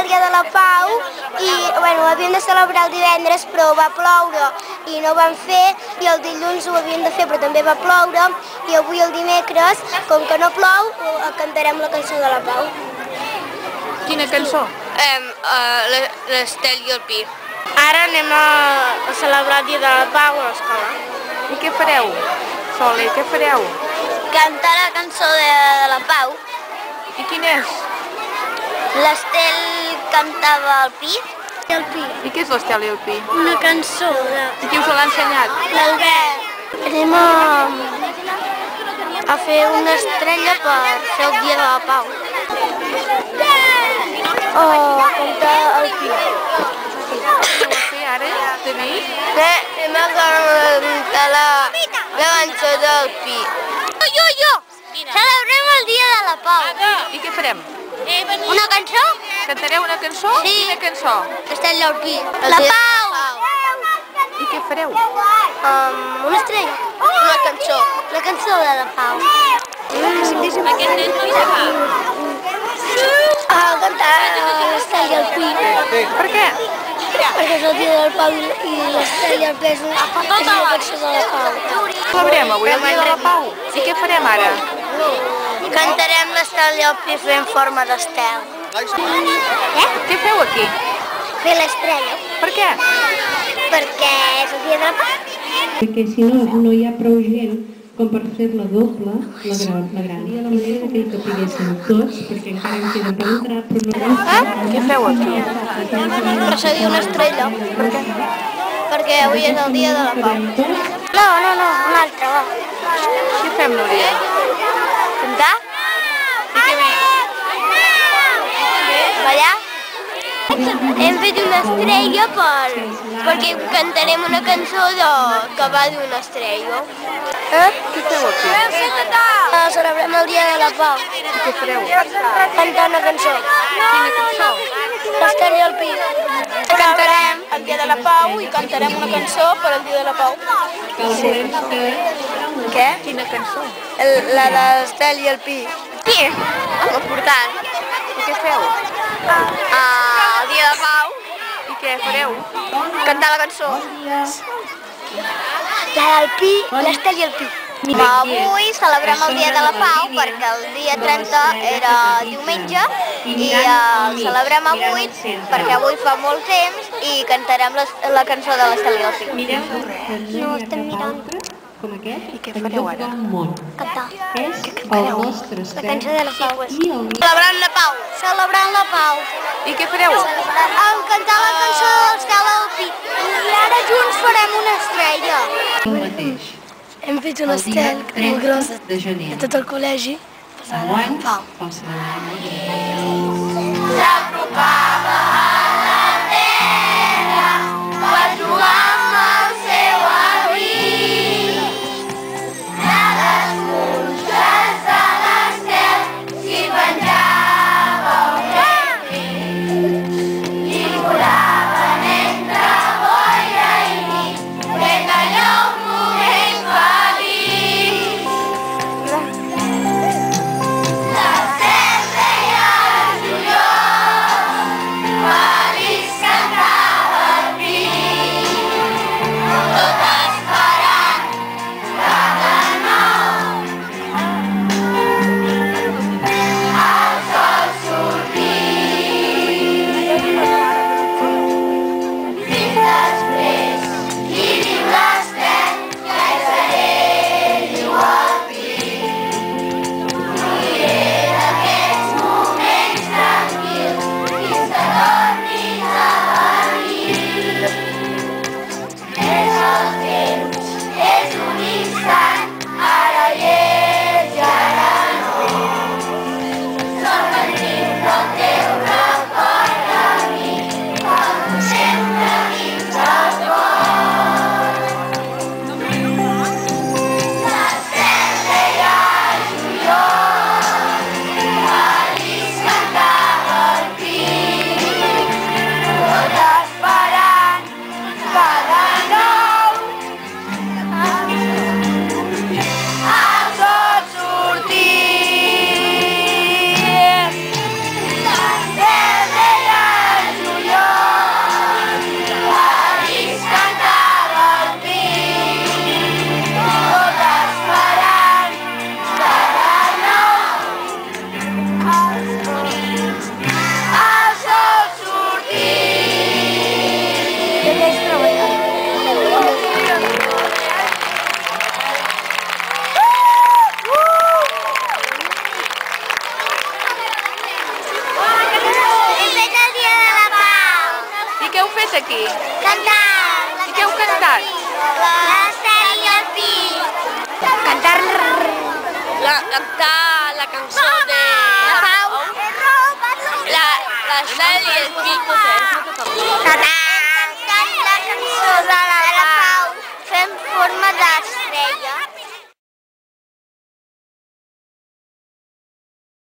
dia de la Pau i bueno, ho havíem de celebrar el divendres però va ploure i no ho vam fer i el dilluns ho havíem de fer però també va ploure i avui el dimecres, com que no plou, cantarem la cançó de la Pau. Quina cançó? L'Estel i el Pi. Ara anem a celebrar el dia de la Pau a l'escola. I què fareu? Sole, què fareu? Cantar la cançó de la Pau. I quina és? L'Estel cantava el Pi. El Pi. I què és l'Estel i el Pi? Una cançó. I qui us l'ha ensenyat? L'Albert. Anem a fer una estrella per fer el dia de la Pau. O cantar el Pi. Què heu de fer ara, David? Anem a cantar la cançó del Pi. Jo! Celebrem el dia de la Pau. I què farem? Una cançó? Cantareu una cançó? Sí. Quina cançó? L'Estel i el Pi. La Pau! I què fareu? Una estrella. Una cançó. La cançó de la Pau. Aquest nen no hi va. A cantar l'Estel i el Pi. Per què? Perquè és el dia del Pau i l'Estel i el Pi és una cançó de la Pau. Celebrem avui el dia de la Pau. I què farem ara? Cantarem l'Estel i el Pi fent forma d'estel. Què feu aquí? Fer l'estrella. Per què? Perquè és el dia de la Pau. Perquè si no, no hi ha prou gent com per fer-la doble, la gran. I a la manera que hi capiguéssim tots, perquè encara em queda per entrar, però no... Què feu aquí? Precedir una estrella. Per què? Perquè avui és el dia de la Pau. No, una altra, va. Què fem, Núria? Cantar? I què més? Ballar? Hem fet una estrella perquè cantarem una cançó que va d'una estrella. Què feu aquí? Celebrem el dia de la Pau. I què fareu? Cantar una cançó. Quina cançó? L'Estel i el Pi. Cantarem el dia de la Pau i cantarem una cançó per al dia de la Pau. Què? Quina cançó? La de l'Estel i el Pi. Pi? Important. I què feu? El dia de Pau. I què fareu? Cantar la cançó. La del Pi, l'Estel i el Pi. Avui celebrem el dia de la Pau perquè el dia 30 era diumenge i el celebrem avui perquè avui fa molt temps i cantarem la cançó de l'Estel i el Pi. No estem mirant. Com aquest, I què fareu ara? Cantar. És el nostre La cançó de la Pau. i el Celebrant la Pau. Celebrant la Pau. I què fareu? Cantar la cançó de l'Estel i el Pi. I ara junts farem una estrella. mateix. Hem fet una estel molt grossa de gener. a tot el col·legi. Enguany, Pau. passarà. S'apropava a la terra per jugar amb el seu avi. De les punxes de l'estel s'hi penjava un nen i volaven entre boira i nit fent allò un moment feliç. L'estel deia al juliol fes aquí? Cantar. I què heu cantat? L'Estel i el Pi. Cantar Cantar la cançó de la Pau. l'Estel i el Pi. Cantant la cançó de la Pau fent forma d'estrella.